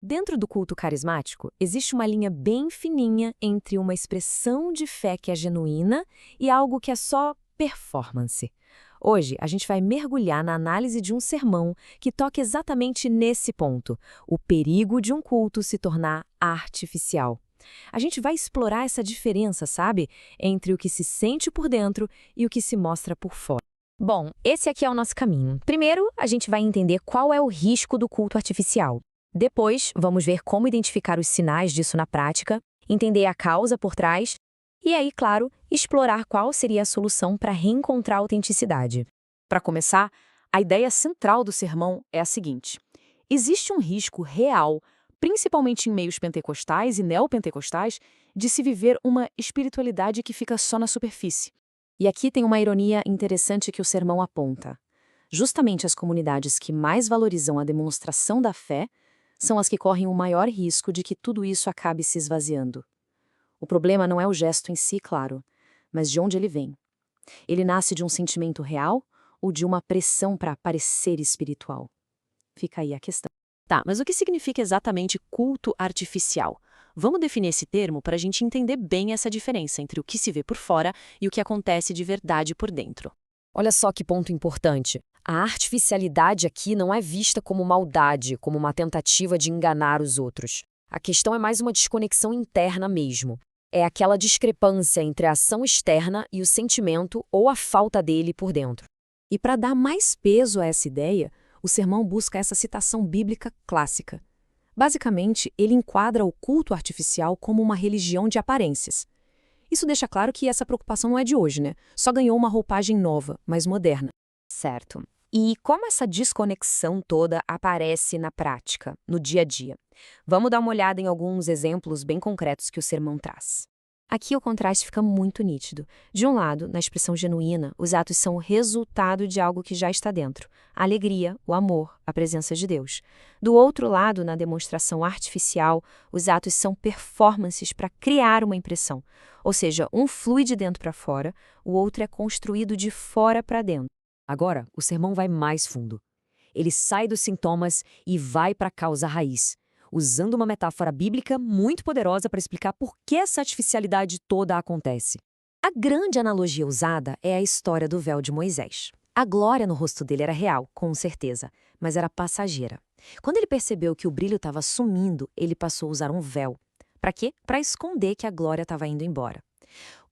Dentro do culto carismático, existe uma linha bem fininha entre uma expressão de fé que é genuína e algo que é só performance. Hoje, a gente vai mergulhar na análise de um sermão que toca exatamente nesse ponto, o perigo de um culto se tornar artificial. A gente vai explorar essa diferença, sabe, entre o que se sente por dentro e o que se mostra por fora. Bom, esse aqui é o nosso caminho. Primeiro, a gente vai entender qual é o risco do culto artificial. Depois, vamos ver como identificar os sinais disso na prática, entender a causa por trás e aí, claro, explorar qual seria a solução para reencontrar a autenticidade. Para começar, a ideia central do sermão é a seguinte: existe um risco real, principalmente em meios pentecostais e neopentecostais, de se viver uma espiritualidade que fica só na superfície. E aqui tem uma ironia interessante que o sermão aponta. Justamente as comunidades que mais valorizam a demonstração da fé são as que correm o maior risco de que tudo isso acabe se esvaziando. O problema não é o gesto em si, claro, mas de onde ele vem. Ele nasce de um sentimento real ou de uma pressão para parecer espiritual? Fica aí a questão. Tá, mas o que significa exatamente culto artificial? Vamos definir esse termo para a gente entender bem essa diferença entre o que se vê por fora e o que acontece de verdade por dentro. Olha só que ponto importante. A artificialidade aqui não é vista como maldade, como uma tentativa de enganar os outros. A questão é mais uma desconexão interna mesmo. É aquela discrepância entre a ação externa e o sentimento ou a falta dele por dentro. E para dar mais peso a essa ideia, o sermão busca essa citação bíblica clássica. Basicamente, ele enquadra o culto artificial como uma religião de aparências. Isso deixa claro que essa preocupação não é de hoje, né? Só ganhou uma roupagem nova, mais moderna. Certo. E como essa desconexão toda aparece na prática, no dia a dia? Vamos dar uma olhada em alguns exemplos bem concretos que o sermão traz. Aqui o contraste fica muito nítido. De um lado, na expressão genuína, os atos são o resultado de algo que já está dentro. A alegria, o amor, a presença de Deus. Do outro lado, na demonstração artificial, os atos são performances para criar uma impressão. Ou seja, um flui de dentro para fora, o outro é construído de fora para dentro. Agora, o sermão vai mais fundo. Ele sai dos sintomas e vai para a causa raiz, usando uma metáfora bíblica muito poderosa para explicar por que essa artificialidade toda acontece. A grande analogia usada é a história do véu de Moisés. A glória no rosto dele era real, com certeza, mas era passageira. Quando ele percebeu que o brilho estava sumindo, ele passou a usar um véu. Para quê? Para esconder que a glória estava indo embora.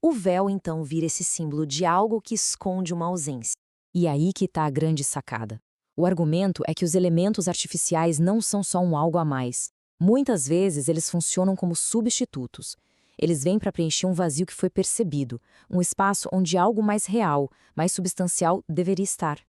O véu, então, vira esse símbolo de algo que esconde uma ausência. E aí que está a grande sacada. O argumento é que os elementos artificiais não são só um algo a mais. Muitas vezes eles funcionam como substitutos. Eles vêm para preencher um vazio que foi percebido, um espaço onde algo mais real, mais substancial deveria estar.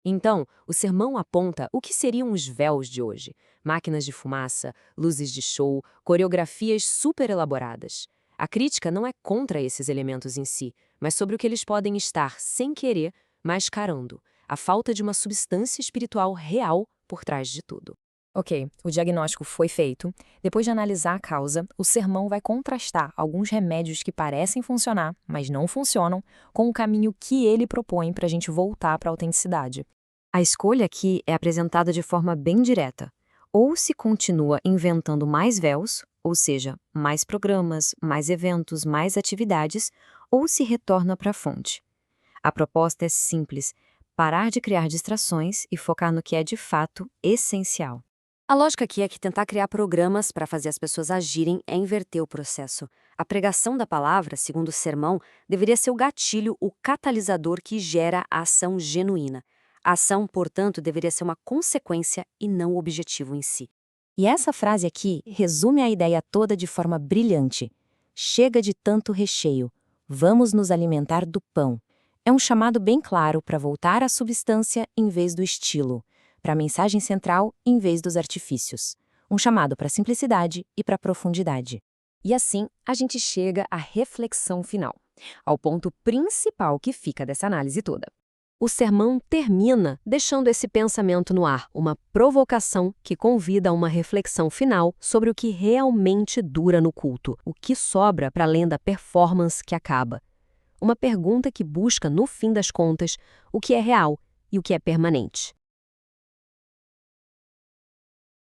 Então, o sermão aponta o que seriam os véus de hoje: máquinas de fumaça, luzes de show, coreografias super elaboradas. A crítica não é contra esses elementos em si, mas sobre o que eles podem estar, sem querer, mascarando a falta de uma substância espiritual real por trás de tudo. Ok, o diagnóstico foi feito. Depois de analisar a causa, o sermão vai contrastar alguns remédios que parecem funcionar, mas não funcionam, com o caminho que ele propõe para a gente voltar para a autenticidade. A escolha aqui é apresentada de forma bem direta. Ou se continua inventando mais véus, ou seja, mais programas, mais eventos, mais atividades, ou se retorna para a fonte. A proposta é simples: parar de criar distrações e focar no que é de fato essencial. A lógica aqui é que tentar criar programas para fazer as pessoas agirem é inverter o processo. A pregação da palavra, segundo o sermão, deveria ser o gatilho, o catalisador que gera a ação genuína. A ação, portanto, deveria ser uma consequência e não o objetivo em si. E essa frase aqui resume a ideia toda de forma brilhante. Chega de tanto recheio. Vamos nos alimentar do pão. É um chamado bem claro para voltar à substância em vez do estilo, para a mensagem central em vez dos artifícios. Um chamado para a simplicidade e para a profundidade. E assim, a gente chega à reflexão final, ao ponto principal que fica dessa análise toda. O sermão termina deixando esse pensamento no ar, uma provocação que convida a uma reflexão final sobre o que realmente dura no culto, o que sobra para além da performance que acaba. Uma pergunta que busca, no fim das contas, o que é real e o que é permanente.